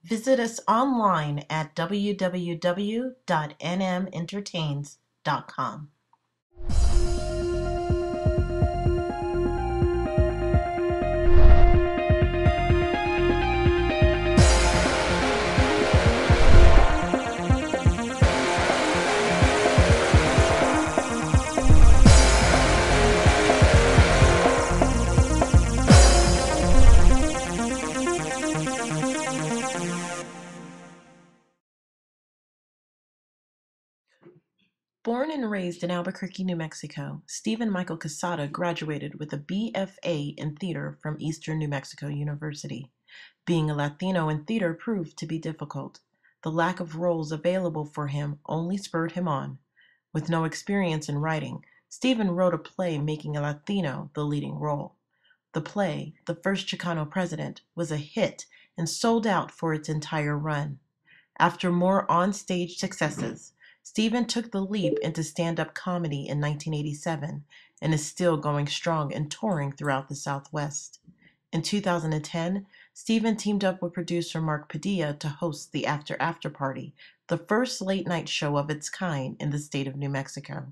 Visit us online at www.nmentertains.com. Born and raised in Albuquerque, New Mexico, Steven Michael Quezada graduated with a BFA in theater from Eastern New Mexico University. Being a Latino in theater proved to be difficult. The lack of roles available for him only spurred him on. With no experience in writing, Steven wrote a play making a Latino the leading role. The play, The First Chicano President, was a hit and sold out for its entire run. After more on-stage successes, Steven took the leap into stand-up comedy in 1987 and is still going strong and touring throughout the Southwest. In 2010, Steven teamed up with producer Mark Padilla to host the After After Party, the first late-night show of its kind in the state of New Mexico.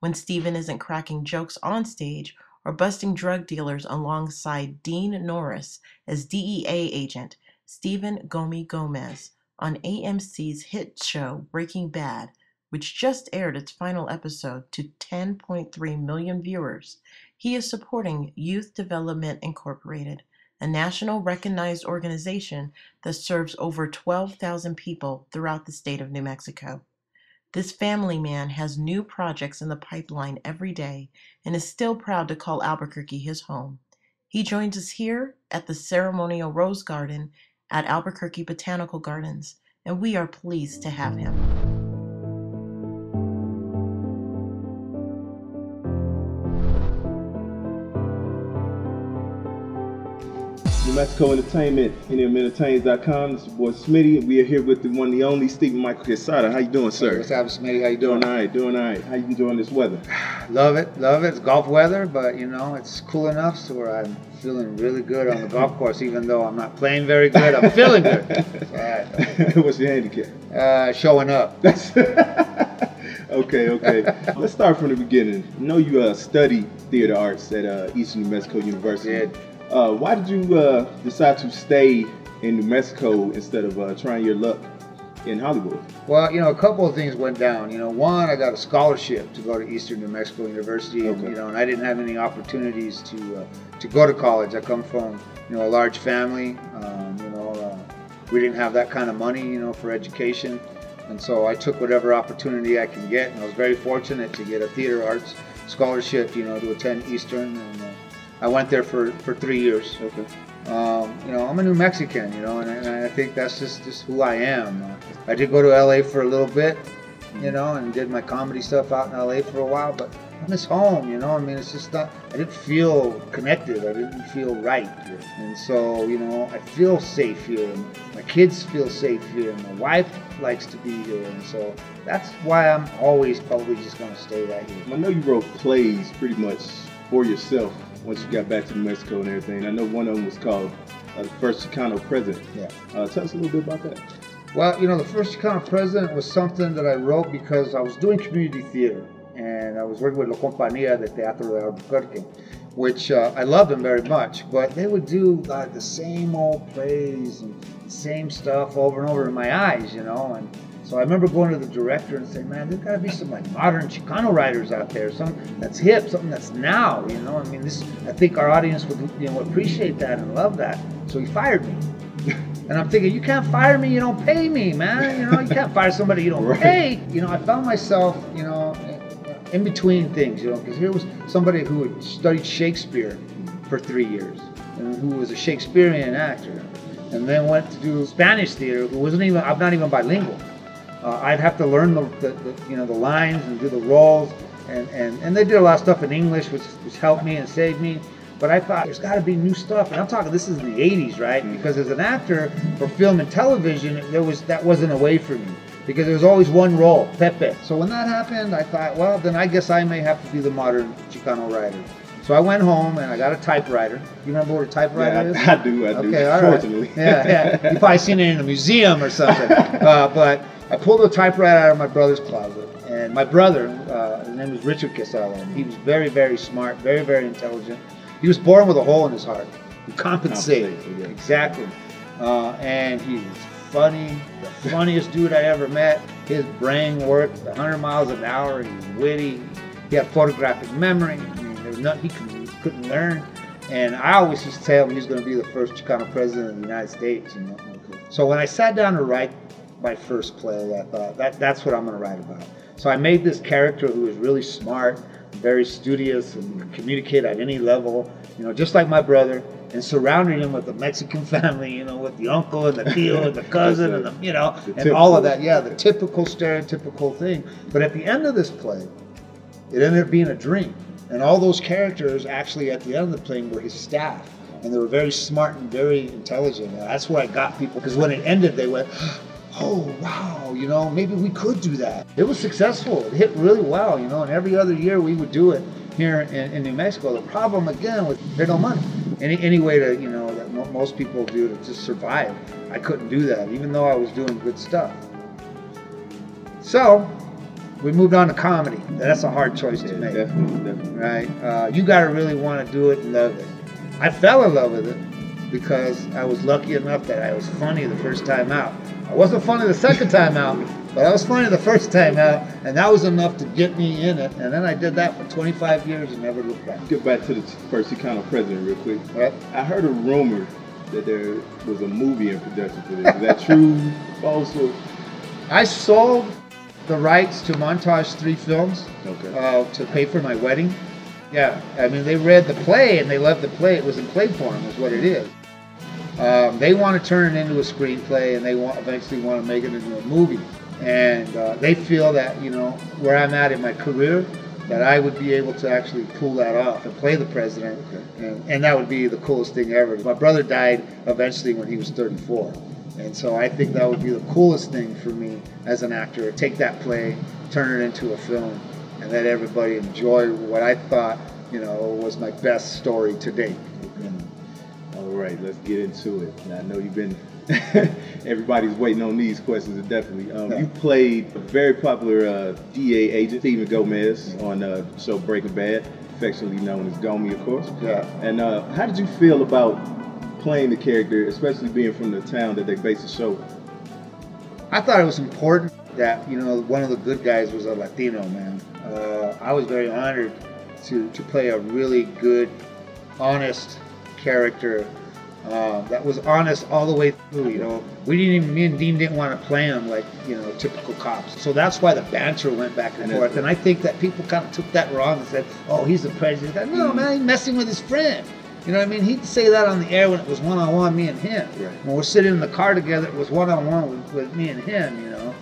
When Steven isn't cracking jokes on stage or busting drug dealers alongside Dean Norris as DEA agent Steven Gomi Gomez on AMC's hit show Breaking Bad, which just aired its final episode to 10.3 million viewers, he is supporting Youth Development Incorporated, a national recognized organization that serves over 12,000 people throughout the state of New Mexico. This family man has new projects in the pipeline every day and is still proud to call Albuquerque his home. He joins us here at the ceremonial Rose Garden at Albuquerque Botanical Gardens, and we are pleased to have him. New Mexico Entertainment, nmentertains.com. This is your boy Smitty. We are here with the one, the only Steven Michael Quezada. How you doing, sir? Hey, what's up, Smitty? How you doing? Doing all right. How you enjoying this weather? Love it. It's golf weather, but you know, it's cool enough so where I'm feeling really good on the golf course, even though I'm not playing very good. I'm feeling good. All right. What's your handicap? Showing up. Okay. Let's start from the beginning. I know you study theater arts at Eastern New Mexico University. Yeah. Why did you decide to stay in New Mexico instead of trying your luck in Hollywood? Well, you know, a couple of things went down. You know, one, I got a scholarship to go to Eastern New Mexico University, and you know, and I didn't have any opportunities to go to college. I come from, you know, a large family. We didn't have that kind of money, you know, for education, and so I took whatever opportunity I can get. And I was very fortunate to get a theater arts scholarship, you know, to attend Eastern. And I went there for 3 years. Okay. You know, I'm a New Mexican, you know, and I think that's just who I am. I did go to LA for a little bit, you know, and did my comedy stuff out in LA for a while, but I miss home, you know. I mean, it's just not, I didn't feel connected. I didn't feel right. And so, you know, I feel safe here. And my kids feel safe here. And my wife likes to be here. And so that's why I'm always probably just going to stay right here. I know you wrote plays pretty much for yourself once you got back to New Mexico and everything. I know one of them was called The First Chicano President. Yeah. Tell us a little bit about that. Well, you know, The First Chicano President was something that I wrote because I was doing community theater. And I was working with La Compañía de Teatro de Albuquerque, which I loved them very much. But they would do like the same old plays and the same stuff over and over in my eyes, you know. And so I remember going to the director and saying, man, there's got to be some like modern Chicano writers out there, something that's hip, something that's now, you know. I mean, I think our audience would, you know, appreciate that and love that. So he fired me. And I'm thinking, you can't fire me, you don't pay me, man. You know, you can't fire somebody you don't pay. You know, I found myself, you know, in between things, you know, because here was somebody who had studied Shakespeare for 3 years and who was a Shakespearean actor, and then went to do Spanish theater. I'm not even bilingual. I'd have to learn the lines and do the roles, and they did a lot of stuff in English, which helped me and saved me. But I thought there's got to be new stuff, and I'm talking this is in the '80s, right? Because as an actor for film and television, that wasn't a way for me. Because there was always one role, Pepe. So when that happened, I thought, well, then I guess I may have to be the modern Chicano writer. So I went home and I got a typewriter. You remember what a typewriter is? I do. Okay, all Fortunately. right. Yeah. You've probably seen it in a museum or something. But I pulled a typewriter out of my brother's closet. And my brother, his name was Richard Quezada, and he was very, very smart, very, very intelligent. He was born with a hole in his heart. He compensated. Yeah. Exactly. And he was funny, the funniest dude I ever met. His brain worked 100 miles an hour. He was witty. He had photographic memory. I mean, there was nothing he couldn't learn. And I always used to tell him he was going to be the first Chicano president of the United States. You know? So when I sat down to write my first play, I thought that's what I'm going to write about. So I made this character who was really smart, very studious, and could communicate at any level, you know, just like my brother, and surrounded him with the Mexican family, you know, with the uncle and the tío and the cousin and the, you know, and all of that. Yeah, the typical stereotypical thing. But at the end of this play, it ended up being a dream. And all those characters actually at the end of the play were his staff. And they were very smart and very intelligent. And that's where I got people, because when it ended, they went, oh, wow, you know, maybe we could do that. It was successful. It hit really well, you know, and every other year we would do it here in New Mexico. The problem, again, was there's no money. Any way to, you know, that most people do to just survive. I couldn't do that, even though I was doing good stuff. So we moved on to comedy. That's a hard choice to make. Definitely. Right? You got to really want to do it and love it. I fell in love with it because I was lucky enough that I was funny the first time out. I wasn't funny the second time out, but I was funny the first time out, and that was enough to get me in it. And then I did that for 25 years and never looked back. Get back to the first Chicano president real quick. Right. I heard a rumor that there was a movie in production for this. Is that true? False? I sold the rights to Montage 3 films Okay. to pay for my wedding. Yeah, I mean, they read the play and they loved the play. It was in play form, is what it is. They want to turn it into a screenplay, and they eventually want to make it into a movie. And they feel that, you know, where I'm at in my career, that I would be able to actually pull that off and play the president, and that would be the coolest thing ever. My brother died eventually when he was 34, and so I think that would be the coolest thing for me as an actor, take that play, turn it into a film, and let everybody enjoy what I thought, you know, was my best story to date. All right, let's get into it. And I know you've been, everybody's waiting on these questions, definitely. You played a very popular DA agent, Steven Gomez, on the show Breaking Bad, affectionately known as Gomi, of course. Yeah. And how did you feel about playing the character, especially being from the town that they based the show? I thought it was important that, you know, one of the good guys was a Latino, man. I was very honored to play a really good, honest character that was honest all the way through. You know, me and Dean didn't want to play him like, you know, typical cops. So that's why the banter went back and forth. And I think that people kind of took that wrong and said, "Oh, he's the president." No, man, he's messing with his friend. You know what I mean? He'd say that on the air when it was one-on-one, me and him. Right. When we're sitting in the car together, it was one-on-one with me and him. You know,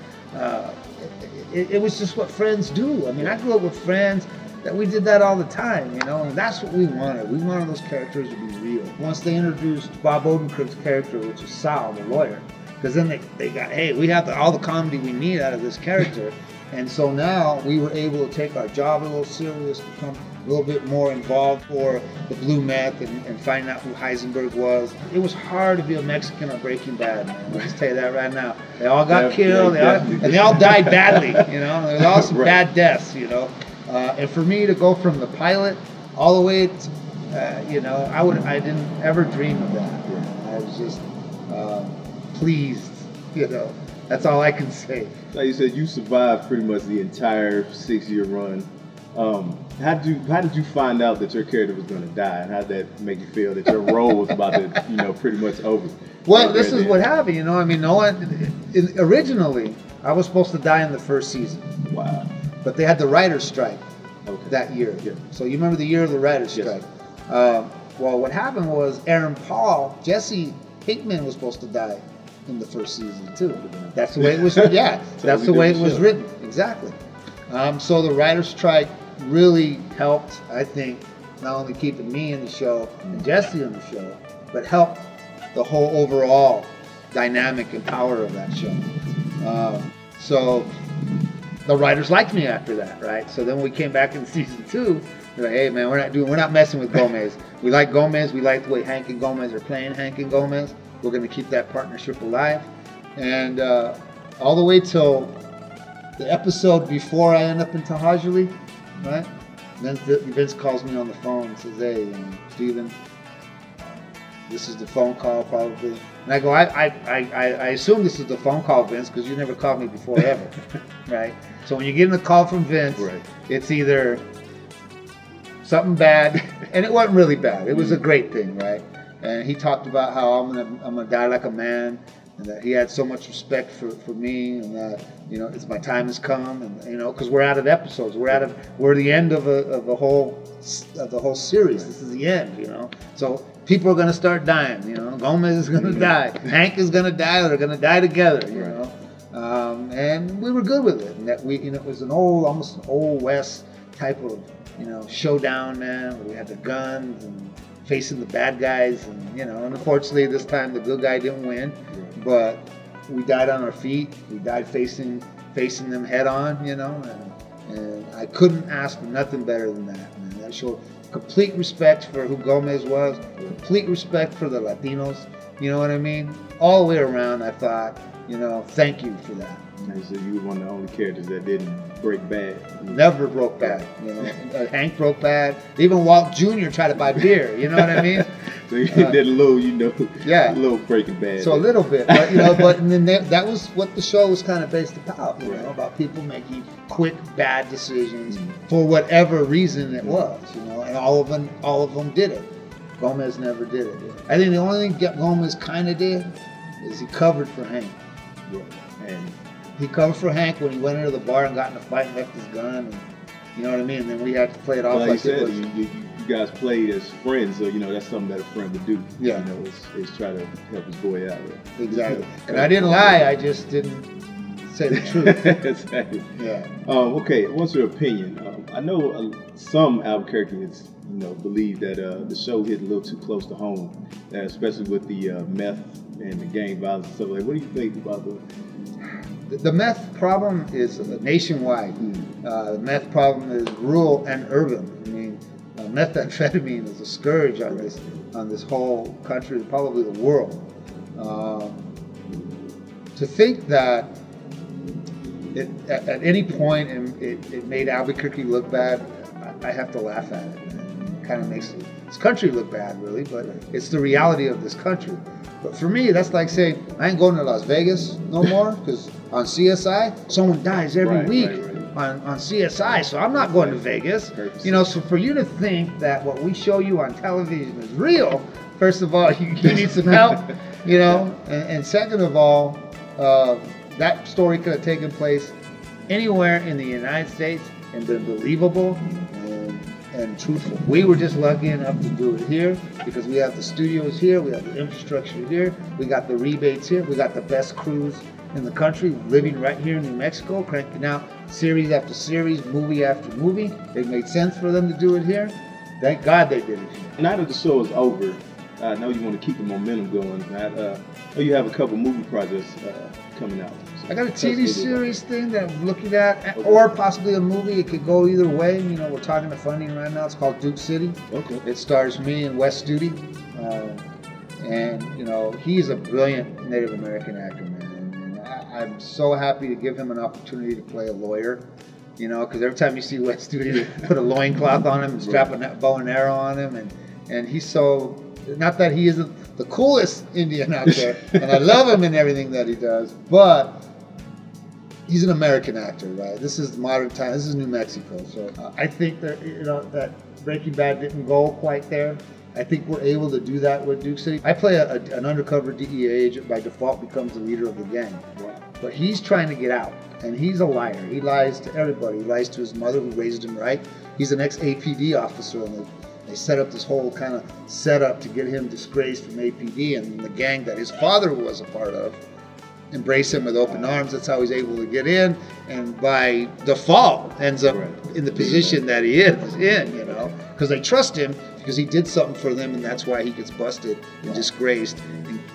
it was just what friends do. I mean, I grew up with friends that we did that all the time, you know, and that's what we wanted. We wanted those characters to be real. Once they introduced Bob Odenkirk's character, which is Sal, the lawyer, because then they got, hey, we have all the comedy we need out of this character. And so now we were able to take our job a little serious, become a little bit more involved for the blue meth and finding out who Heisenberg was. It was hard to be a Mexican on Breaking Bad, man. I'll just tell you that right now. They all got killed, and they all died badly, you know. There was all some bad deaths, you know. And for me to go from the pilot all the way to, you know, I didn't ever dream of that. I was just pleased, you know. That's all I can say. Like you said, you survived pretty much the entire 6-year run. How did you find out that your character was going to die, and how did that make you feel that your role was about to, you know, pretty much over? Well, this is what happened, you know. I mean, originally I was supposed to die in the first season. Wow. But they had the writer's strike that year. Yeah. So you remember the year of the writer's strike. Well, what happened was Aaron Paul, Jesse Pinkman was supposed to die in the first season too. That's the way it was. Yeah, that's the way it was written. Exactly. So the writer's strike really helped, I think, not only keeping me in the show and Jesse in the show, but helped the whole overall dynamic and power of that show. So the writers liked me after that, right? So then we came back in season 2, They're like, hey man, we're not messing with Gomez. We like Gomez. We like the way Hank and Gomez are playing Hank and Gomez. We're going to keep that partnership alive. And all the way till the episode before I end up in Tahajuli, right? Then Vince calls me on the phone and says, hey, Steven, this is the phone call probably. And I go, I assume this is the phone call, Vince, because you never called me before ever, right? So when you're getting a call from Vince, right, it's either something bad, and it wasn't really bad. It was a great thing, right? And he talked about how I'm gonna die like a man, and that he had so much respect for me, and that it's my time has come, and because we're out of episodes, we're the end of the whole series. This is the end, So people are gonna start dying, Gomez is gonna die, Hank is gonna die, they're gonna die together, and we were good with it, and that it was almost an old West type of showdown, man, where we had the guns and facing the bad guys, and and unfortunately this time the good guy didn't win, but we died on our feet. We died facing them head on, and I couldn't ask for nothing better than that, man. That showed complete respect for who Gomez was, complete respect for the Latinos, you know what I mean? All the way around, I thought, thank you for that. And so you were one of the only characters that didn't break bad. Never broke bad. Hank broke bad. Even Walt Jr. tried to buy beer. You know what I mean? So you did a little, a little breaking bad. So a little bit, but and then that was what the show was kind of based about. About people making quick bad decisions for whatever reason it was. And all of them did it. Gomez never did it. I think the only thing Gomez kind of did is he covered for Hank. Yeah. And he covered for Hank when he went into the bar and got in a fight and left his gun, and you know what I mean? And then we had to play it off like it was. You guys played as friends, so that's something that a friend would do. Yeah. Is try to help his boy out. Exactly. And I didn't lie, I just didn't say the truth. Exactly. Yeah. Okay, what's your opinion? I know some Albuquerqueans, believe that the show hit a little too close to home, especially with the meth and the gang violence and stuff like that. What do you think about the meth problem is nationwide. The meth problem is rural and urban. I mean, methamphetamine is a scourge on this whole country, probably the world. To think that at any point it made Albuquerque look bad, I have to laugh at it. It kind of makes this country look bad, really, but it's the reality of this country. But for me, that's like saying, I ain't going to Las Vegas no more, because on CSI, someone dies every week on CSI, so I'm not going to Vegas. So for you to think that what we show you on television is real, first of all, you need some help, and second of all, that story could have taken place anywhere in the United States and been believable and truthful. We were just lucky enough to do it here because we have the studios here, we have the infrastructure here, we got the rebates here, we got the best crews in the country living right here in New Mexico, cranking out series after series, movie after movie. It made sense for them to do it here. Thank God they did it here. Now that the show is over, I know you want to keep the momentum going. I know you have a couple movie projects coming out. I got a TV series thing that I'm looking at, or possibly a movie. It could go either way. We're talking to funding right now. It's called Duke City. Okay. It stars me and Wes Studi. And he's a brilliant Native American actor, man. And I'm so happy to give him an opportunity to play a lawyer. Because every time you see Wes Studi, they put a loincloth on him and strap a bow and arrow on him. And he's so, not that he isn't the coolest Indian out there, and I love him in everything that he does, but he's an American actor, right? This is modern time. This is New Mexico. So I think that that Breaking Bad didn't go quite there. I think we're able to do that with Duke City. I play an undercover DEA agent, by default becomes the leader of the gang. But he's trying to get out, and he's a liar. He lies to everybody. He lies to his mother who raised him right. He's an ex-APD officer, and they set up this whole kind of setup to get him disgraced from APD, and the gang that his father was a part of embrace him with open arms. That's how he's able to get in, and by default ends up in the position that he is in, because they trust him because he did something for them, and that's why he gets busted and disgraced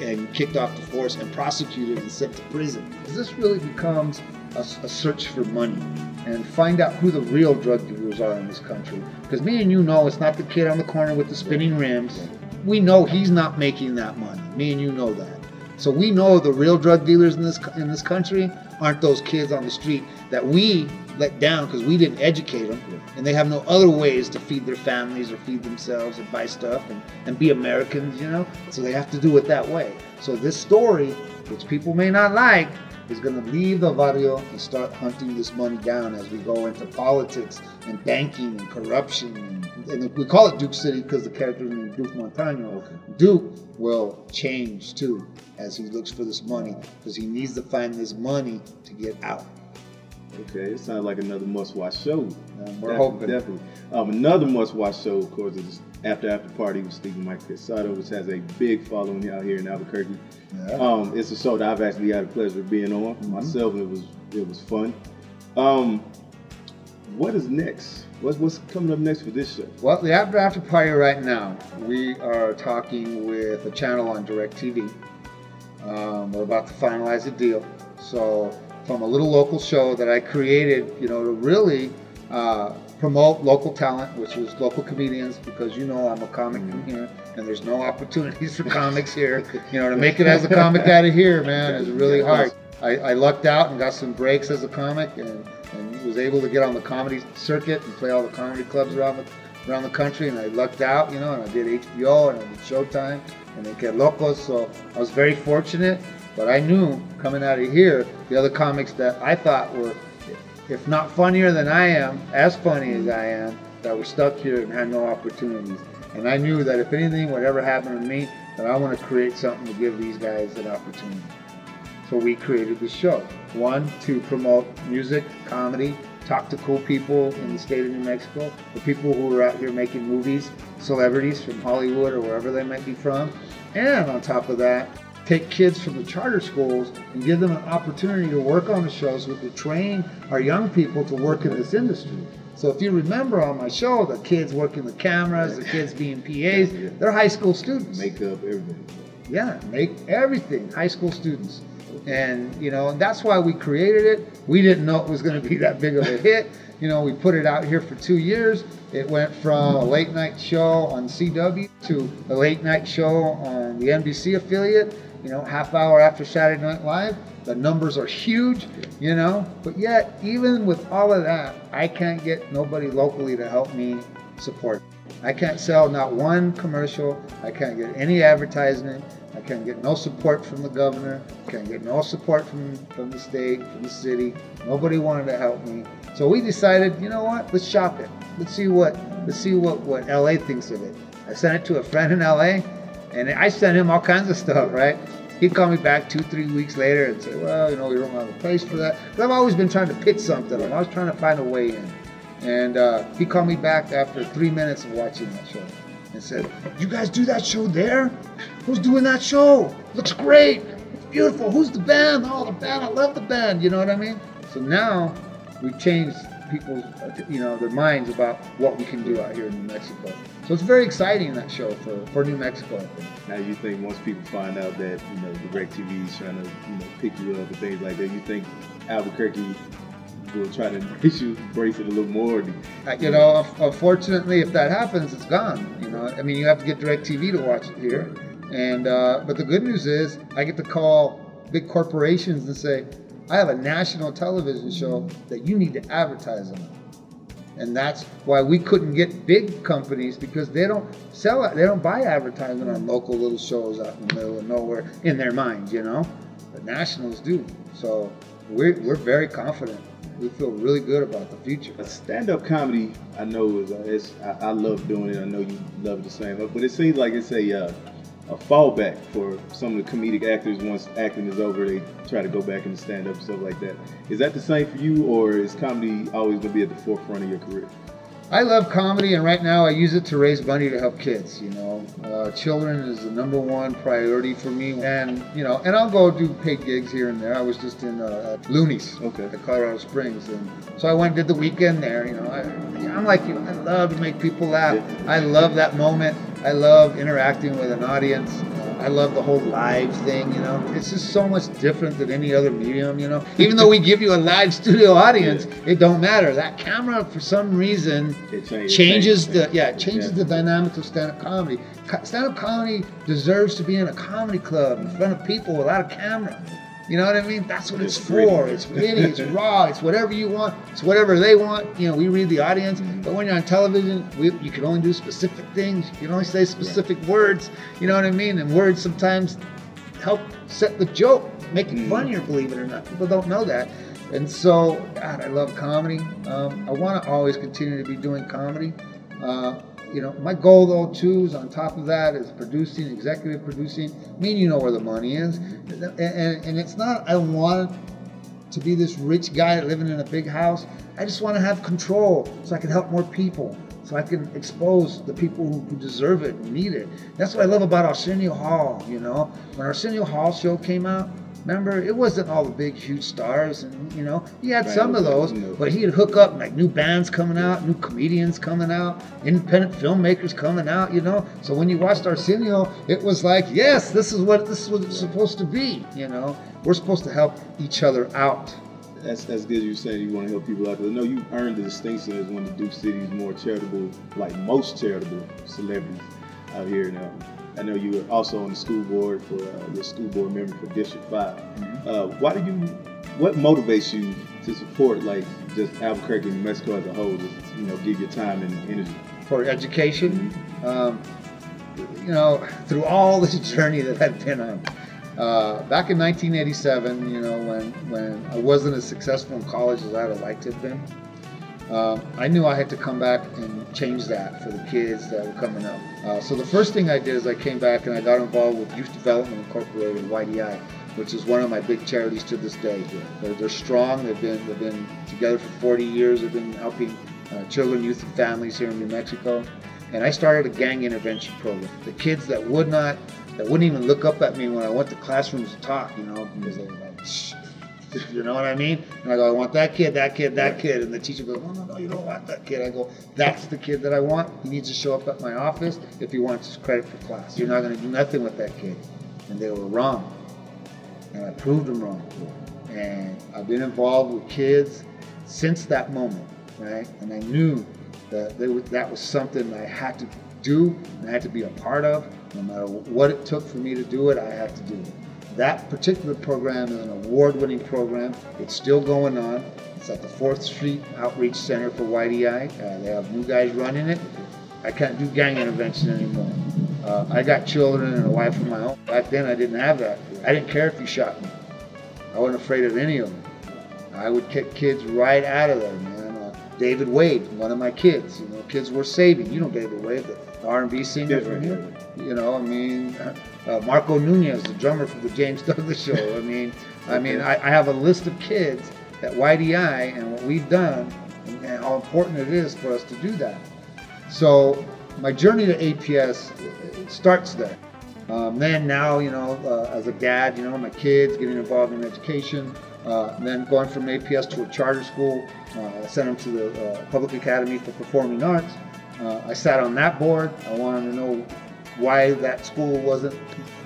and kicked off the force and prosecuted and sent to prison. This really becomes a search for money and find out who the real drug dealers are in this country. Because me and you know it's not the kid on the corner with the spinning rims. We know he's not making that money. Me and you know that. So we know the real drug dealers in this country aren't those kids on the street that we let down because we didn't educate them, and they have no other ways to feed their families or feed themselves and buy stuff and be Americans, you know? So they have to do it that way. So this story, which people may not like, is going to leave the barrio and start hunting this money down as we go into politics and banking and corruption. And we call it Duke City because the character is Duke Montano. Okay. Duke will change too as he looks for this money because he needs to find this money to get out. Okay, it sounds like another must-watch show. We're hoping. Definitely. Another must-watch show, of course, is After Party with Steven Michael Quezada, which has a big following out here in Albuquerque. Yeah. It's a show that I've actually had the pleasure of being on myself, and it was fun. What is next? What's coming up next for this show? Well, the After Party right now, we are talking with a channel on DirecTV. We're about to finalize a deal. So from a little local show that I created, you know, to really promote local talent, which was local comedians, because you know I'm a comic from here, and there's no opportunities for comics here. You know, to make it as a comic out of here, man, is really hard. I lucked out and got some breaks as a comic, and was able to get on the comedy circuit and play all the comedy clubs around the country, and I lucked out, you know, and I did HBO and I did Showtime and then Get Locos, so I was very fortunate. But I knew coming out of here, the other comics that I thought were, if not funnier than I am, as funny as I am, that were stuck here and had no opportunities. And I knew that if anything would ever happen to me, that I want to create something to give these guys an opportunity. So we created this show. One, to promote music, comedy, talk to cool people in the state of New Mexico, the people who are out here making movies, celebrities from Hollywood or wherever they might be from. And on top of that, take kids from the charter schools and give them an opportunity to work on the show so we can train our young people to work in this industry. So if you remember on my show, the kids working the cameras, the kids being PAs, they're high school students. Makeup, everything. Yeah, make everything, high school students. And, you know, that's why we created it. We didn't know it was going to be that big of a hit. You know, we put it out here for 2 years. It went from a late night show on CW to a late night show on the NBC affiliate, you know, half hour after Saturday Night Live. The numbers are huge, you know, but yet, even with all of that, I can't get nobody locally to help me support. I can't sell not one commercial. I can't get any advertisement. I can't get no support from the governor. I can't get no support from the state, from the city. Nobody wanted to help me. So we decided, you know what? Let's shop it. Let's see what LA thinks of it. I sent it to a friend in LA, and I sent him all kinds of stuff, right? He'd call me back 2-3 weeks later and say, well, you know, we don't have a place for that. But I've always been trying to pitch something. I'm always trying to find a way in. And he called me back after 3 minutes of watching that show and said, you guys do that show there? Who's doing that show? Looks great. It's beautiful. Who's the band? Oh, the band. I love the band. You know what I mean? So now we've changed people's, you know, their minds about what we can do out here in New Mexico. So it's very exciting, that show for New Mexico, I think. Now you think once people find out that, you know, DirecTV is trying to, you know, pick you up and things like that, you think Albuquerque will try to embrace it a little more? You know, unfortunately, if that happens, it's gone. You know, I mean, you have to get DirecTV to watch it here. And but the good news is, I get to call big corporations and say, I have a national television show that you need to advertise on. And that's why we couldn't get big companies, because they don't sell it. They don't buy advertising on local little shows out in the middle of nowhere in their minds, you know. But nationals do. So we're very confident. We feel really good about the future. Stand-up comedy, I know, I love doing it. I know you love it the same. But it seems like it's a fallback for some of the comedic actors. Once acting is over, they try to go back into stand-up and stuff like that. Is that the same for you, or is comedy always going to be at the forefront of your career? I love comedy, and right now I use it to raise money to help kids. You know, children is the #1 priority for me, and you know, and I'll go do paid gigs here and there. I was just in Looney's, at Colorado Springs, and so I went and did the weekend there. You know, I'm like you. I love to make people laugh. I love that moment. I love interacting with an audience. I love the whole live thing, you know. It's just so much different than any other medium, you know. Even though we give you a live studio audience, it don't matter. That camera, for some reason, changes the dynamic of stand-up comedy. Stand-up comedy deserves to be in a comedy club in front of people without a camera. You know what I mean? That's what it's for. It's gritty, it's raw, it's whatever you want, it's whatever they want. You know, we read the audience, but when you're on television, you can only do specific things. You can only say specific words. You know what I mean? And words sometimes help set the joke, make it funnier, believe it or not. People don't know that. And so, God, I love comedy. I want to always continue to be doing comedy. You know, my goal though too is on top of that is producing, executive producing. I mean, you know where the money is, and it's not. I want to be this rich guy living in a big house. I just want to have control so I can help more people, so I can expose the people who deserve it and need it. That's what I love about Arsenio Hall. You know, when Arsenio Hall show came out. Remember, it wasn't all the big, huge stars, and you know, he had some of those, but he'd hook up like new bands coming out, new comedians coming out, independent filmmakers coming out, you know. So when you watched Arsenio, it was like, yes, this is what it's supposed to be, you know. We're supposed to help each other out. That's good. You said you want to help people out. I know you earned the distinction as one of the Duke City's more charitable, like most charitable celebrities out here now. I know you were also on the school board for your school board member for District 5. What motivates you to support like just Albuquerque and New Mexico as a whole? Just, you know, give your time and energy for education. You know, through all this journey that I've been on. Back in 1987, you know, when I wasn't as successful in college as I'd have liked to have been, I knew I had to come back and change that for the kids that were coming up. So the first thing I did is I came back and I got involved with Youth Development Incorporated, YDI, which is one of my big charities to this day. They're strong. They've been together for 40 years. They've been helping children, youth, and families here in New Mexico. And I started a gang intervention program. The kids that wouldn't even look up at me when I went to classrooms to talk, you know, because they were like, shh. You know what I mean? And I go, I want that kid, that kid, that kid. And the teacher goes, no, you don't want that kid. I go, that's the kid that I want. He needs to show up at my office if he wants his credit for class. You're not going to do nothing with that kid. And they were wrong. And I proved them wrong. And I've been involved with kids since that moment, right? And I knew that that was something I had to do and I had to be a part of. No matter what it took for me to do it, I had to do it. That particular program is an award-winning program. It's still going on. It's at the 4th Street Outreach Center for YDI. They have new guys running it. I can't do gang intervention anymore. I got children and a wife of my own. Back then, I didn't have that. I didn't care if you shot me. I wasn't afraid of any of them. I would kick kids right out of there, man. David Wade, one of my kids. You know, kids were saving. You know David Wade, the R&B singer from here. You know, I mean, Marco Nunez, the drummer for the James Douglas Show. I have a list of kids at YDI and what we've done and how important it is for us to do that. So my journey to APS starts there. Then now, you know, as a dad, you know, my kids getting involved in education. Then going from APS to a charter school, I sent them to the Public Academy for Performing Arts. I sat on that board. I wanted to know why that school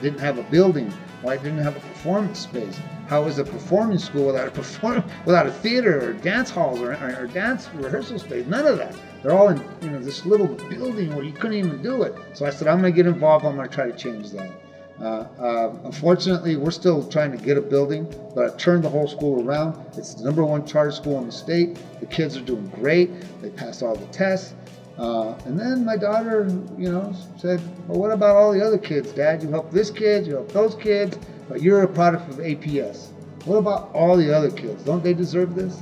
didn't have a building, why it didn't have a performance space. How is a performing school without a theater or dance halls or dance rehearsal space? None of that. They're all in, you know, this little building where you couldn't even do it. So I said, I'm going to get involved. I'm going to try to change that. Unfortunately, we're still trying to get a building, but I've turned the whole school around. It's the #1 charter school in the state. The kids are doing great. They passed all the tests. And then my daughter, you know, said, well, what about all the other kids, Dad? You help this kid, you help those kids, but you're a product of APS. What about all the other kids? Don't they deserve this?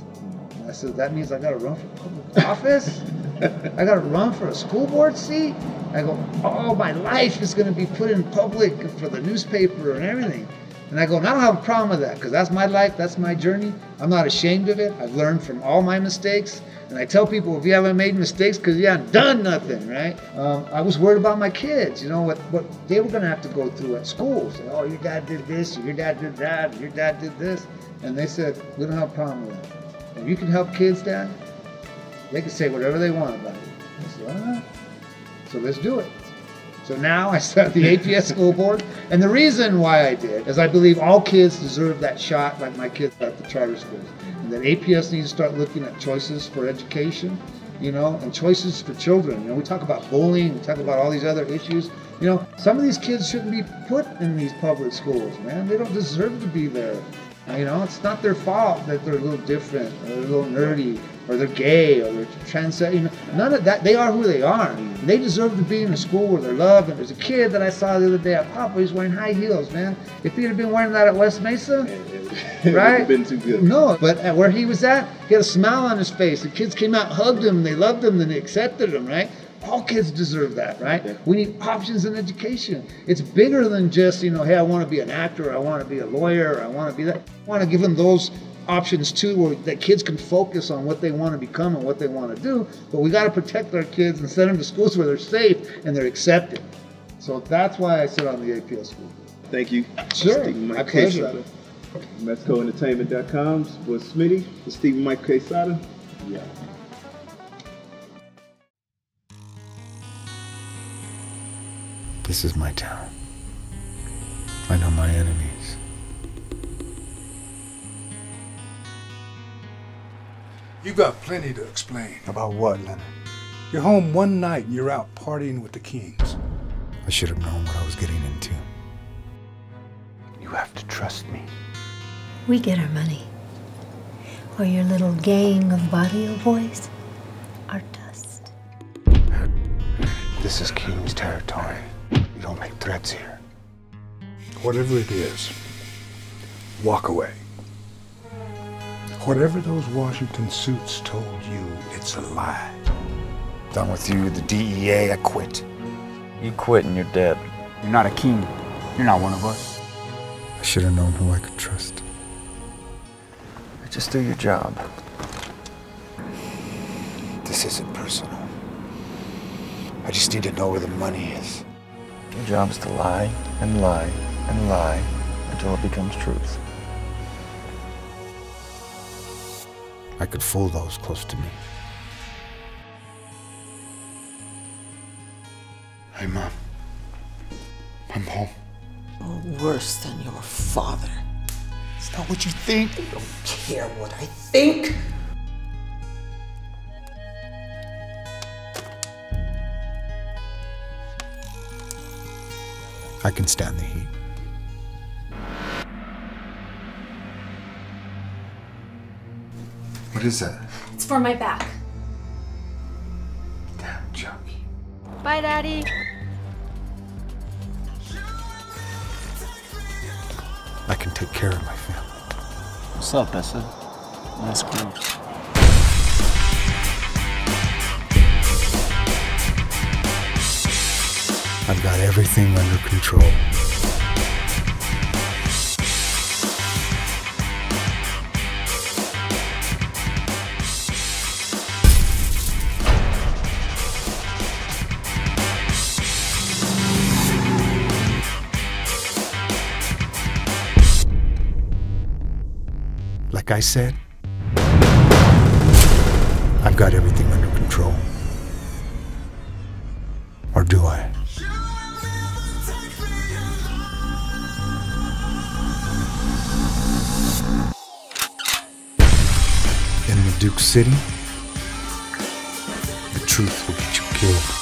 And I said, that means I got to run for public office? I got to run for a school board seat? I go, all my life is going to be put in public for the newspaper and everything. And I go, and I don't have a problem with that because that's my life, that's my journey. I'm not ashamed of it. I've learned from all my mistakes. And I tell people, if you haven't made mistakes, because you haven't done nothing, right? I was worried about my kids, you know, what they were going to have to go through at school. Say, oh, your dad did this, or your dad did that, or your dad did this. And they said, we don't have a problem with that. If you can help kids, Dad, they can say whatever they want about it. I said, all right, so let's do it. So now I start the APS school board. And the reason why I did is I believe all kids deserve that shot like my kids at the charter schools. And that APS needs to start looking at choices for education, you know, and choices for children. You know, we talk about bullying, we talk about all these other issues. You know, some of these kids shouldn't be put in these public schools, man. They don't deserve to be there. You know, it's not their fault that they're a little different, or they're a little nerdy, or they're gay, or they're trans. You know, none of that. They are who they are. They deserve to be in a school where they're loved. And there's a kid that I saw the other day at Papa. He's wearing high heels, man. If he had been wearing that at West Mesa, it right? would have been too good. No, but at where he was at, he had a smile on his face. The kids came out, hugged him, they loved him, and they accepted him, right? All kids deserve that, right? Okay. We need options in education. It's bigger than just, you know, hey, I want to be an actor, I want to be a lawyer, I want to be that. I want to give them those options too, where that kids can focus on what they want to become and what they want to do. But we got to protect our kids and send them to schools where they're safe and they're accepted. So that's why I sit on the APS school. Thank you. Sure, Steven my Michael pleasure. Quezada. MexicoEntertainment.com with Smitty, for Steven Michael Quezada. Yeah. This is my town. I know my enemies. You've got plenty to explain. About what, Leonard? You're home one night and you're out partying with the Kings. I should have known what I was getting into. You have to trust me. We get our money. Or your little gang of barrio boys are dust. This is King's territory. You don't make threats here. Whatever it is, walk away. Whatever those Washington suits told you, it's a lie. Done with you, the DEA, I quit. You quit and you're dead. You're not a king. You're not one of us. I should have known who I could trust. Just do your job. This isn't personal. I just need to know where the money is. Your job is to lie and lie and lie until it becomes truth. I could fool those close to me. Hey, Mom. I'm home. You're worse than your father. It's not what you think. I don't care what I think. I can stand the heat. What is that? It's for my back. Damn junkie. Bye, Daddy. I can take care of my family. What's up, Essa? Nice clothes. I've got everything under control. Like I said, I've got everything under control. Or do I? In the Duke City, the truth will get you killed.